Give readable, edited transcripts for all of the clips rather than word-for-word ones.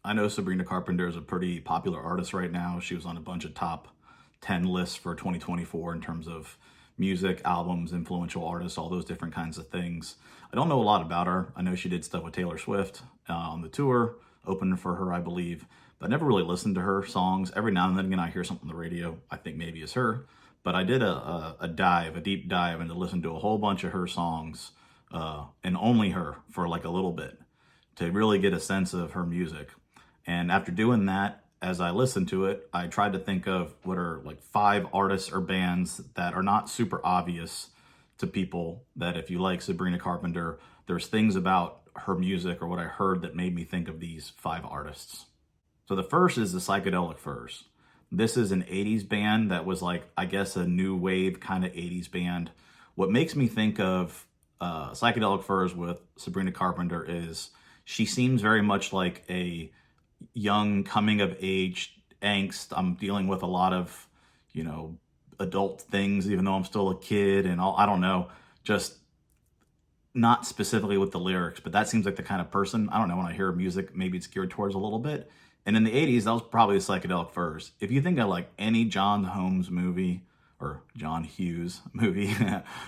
I know Sabrina Carpenter is a pretty popular artist right now. She was on a bunch of top 10 lists for 2024 in terms of music, albums, influential artists, all those different kinds of things. I don't know a lot about her. I know she did stuff with Taylor Swift on the tour, opening for her, I believe, but I never really listened to her songs. Every now and then again, I hear something on the radio I think maybe is her, but I did a deep dive, and to listen to a whole bunch of her songs and only her for like a little bit to really get a sense of her music. And after doing that, as I listened to it, I tried to think of what are like 5 artists or bands that are not super obvious to people, that if you like Sabrina Carpenter, there's things about her music or what I heard that made me think of these 5 artists. So the first is the Psychedelic Furs. This is an 80s band that was like, I guess, a new wave kind of 80s band. What makes me think of Psychedelic Furs with Sabrina Carpenter is she seems very much like a young coming of age angst. I'm dealing with a lot of, adult things, even though I'm still a kid and all, I don't know, just not specifically with the lyrics, but that seems like the kind of person, I don't know, when I hear music, maybe it's geared towards a little bit. And in the 80s, that was probably the Psychedelic Furs. If you think of like any John Holmes movie or John Hughes movie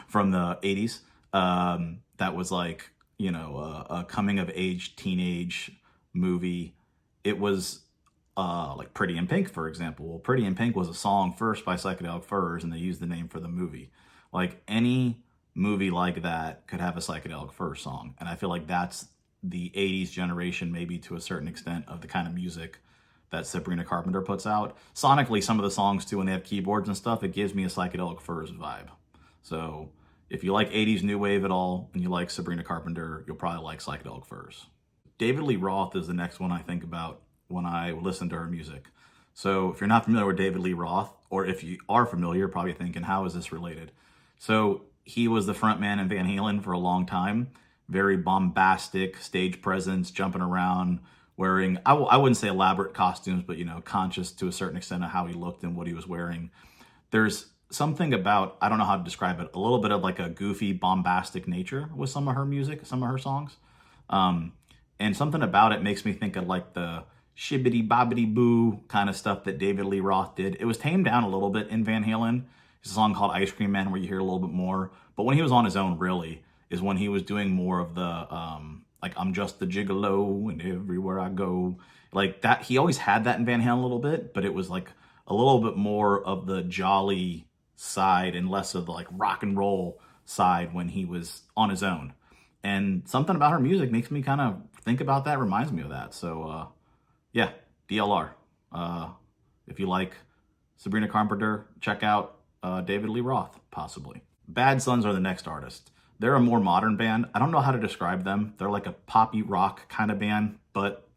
from the 80s, that was like, a coming of age teenage movie, it was like Pretty in Pink, for example. Well, Pretty in Pink was a song first by Psychedelic Furs, and they used the name for the movie. Like any movie like that could have a Psychedelic Furs song. And I feel like that's the 80s generation, maybe to a certain extent, of the kind of music that Sabrina Carpenter puts out. Sonically, some of the songs too, when they have keyboards and stuff, it gives me a Psychedelic Furs vibe. So if you like 80s new wave at all and you like Sabrina Carpenter, you'll probably like Psychedelic Furs. David Lee Roth is the next one I think about when I listen to her music. So if you're not familiar with David Lee Roth, or if you are familiar, you're probably thinking, how is this related? So he was the front man in Van Halen for a long time. Very bombastic stage presence, jumping around, wearing, I wouldn't say elaborate costumes, but, conscious to a certain extent of how he looked and what he was wearing. There's something about, I don't know how to describe it, a little bit of like a goofy, bombastic nature with some of her music, some of her songs. And something about it makes me think of like the shibbity bobbity boo kind of stuff that David Lee Roth did. It was tamed down a little bit in Van Halen. There's a song called Ice Cream Man where you hear a little bit more. But when he was on his own, really, is when he was doing more of the, like, I'm just the gigolo and everywhere I go. Like that, he always had that in Van Halen a little bit, but it was like a little bit more of the jolly side and less of the like rock and roll side when he was on his own. And something about her music makes me kind of think about that, reminds me of that. So, yeah, DLR. If you like Sabrina Carpenter, check out David Lee Roth, possibly. Bad Sons are the next artist. They're a more modern band. I don't know how to describe them. They're like a poppy rock kind of band, but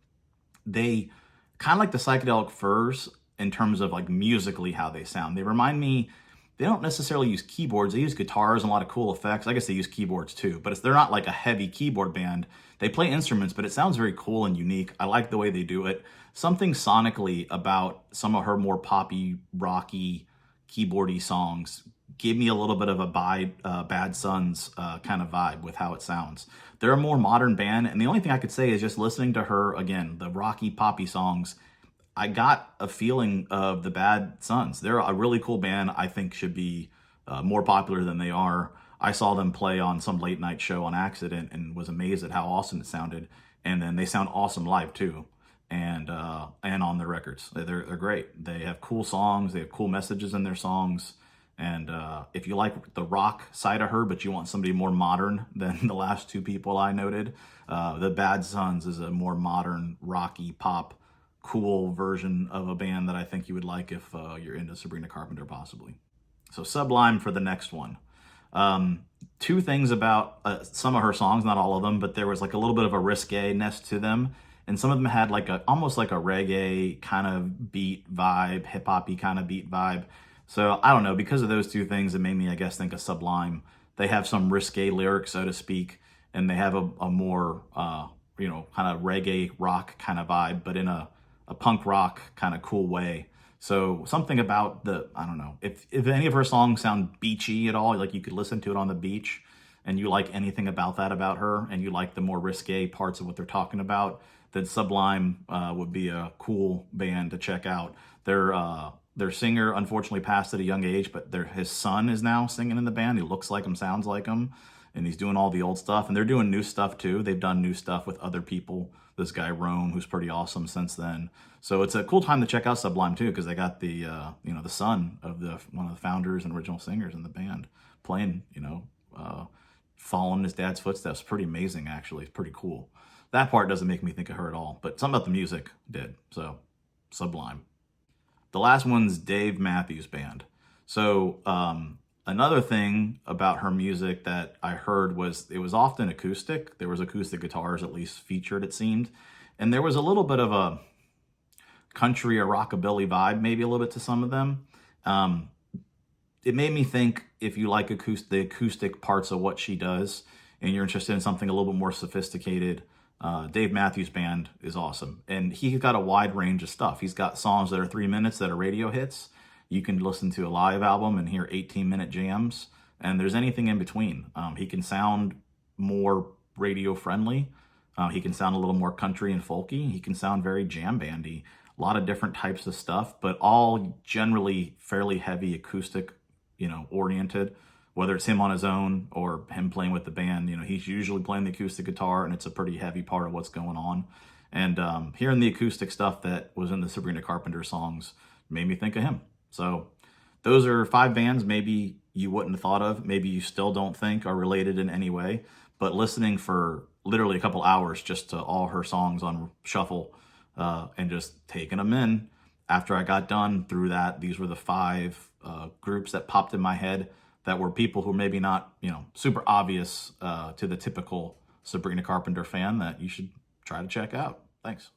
they kind of like the Psychedelic Furs in terms of like musically how they sound. They remind me, they don't necessarily use keyboards. They use guitars and a lot of cool effects. I guess they use keyboards too, but they're not like a heavy keyboard band. They play instruments, but it sounds very cool and unique. I like the way they do it. Something sonically about some of her more poppy, rocky, keyboardy songs give me a little bit of a Bad Sons kind of vibe with how it sounds. They're a more modern band, and the only thing I could say is just listening to her, again, the rocky, poppy songs, I got a feeling of the Bad Sons. They're a really cool band. I think should be more popular than they are. I saw them play on some late night show on accident and was amazed at how awesome it sounded. And then they sound awesome live too, and on their records. They're great. They have cool songs. They have cool messages in their songs. And if you like the rock side of her, but you want somebody more modern than the last 2 people I noted, the Bad Sons is a more modern, rocky, pop, cool version of a band that I think you would like if you're into Sabrina Carpenter, possibly. So Sublime for the next one. 2 things about some of her songs, not all of them, but there was like a little bit of a risque-ness to them. And some of them had like almost like a reggae kind of beat vibe, hip-hop-y kind of beat vibe. So I don't know, because of those 2 things, it made me, I guess, think of Sublime. They have some risque lyrics, so to speak, and they have a more, kind of reggae rock kind of vibe, but in a punk rock kind of cool way. So something about I don't know, if any of her songs sound beachy at all, like you could listen to it on the beach, and you like anything about that about her, and you like the more risque parts of what they're talking about, then Sublime would be a cool band to check out. Their singer unfortunately passed at a young age, but his son is now singing in the band. He looks like him, sounds like him, and he's doing all the old stuff. And they're doing new stuff too. They've done new stuff with other people. This guy Rome, who's pretty awesome since then. So it's a cool time to check out Sublime too, because they got the the son of one of the founders and original singers in the band playing, following his dad's footsteps. Pretty amazing, actually. It's pretty cool. That part doesn't make me think of her at all, but something about the music did. So Sublime. The last one's Dave Matthews Band. So another thing about her music that I heard was it was often acoustic. There was acoustic guitars at least featured, it seemed. And there was a little bit of a country or rockabilly vibe, maybe a little bit to some of them. It made me think, if you like the acoustic parts of what she does and you're interested in something a little bit more sophisticated, Dave Matthews Band is awesome. And he's got a wide range of stuff. He's got songs that are 3 minutes that are radio hits. You can listen to a live album and hear 18-minute jams. And there's anything in between. He can sound more radio friendly. He can sound a little more country and folky. He can sound very jam bandy. A lot of different types of stuff, but all generally fairly heavy acoustic, oriented. Whether it's him on his own or him playing with the band, he's usually playing the acoustic guitar, and it's a pretty heavy part of what's going on. And hearing the acoustic stuff that was in the Sabrina Carpenter songs made me think of him. So those are 5 bands maybe you wouldn't have thought of, maybe you still don't think are related in any way, but listening for literally a couple hours just to all her songs on shuffle and just taking them in. After I got done through that, these were the 5 groups that popped in my head that were people who maybe not, super obvious to the typical Sabrina Carpenter fan that you should try to check out. Thanks.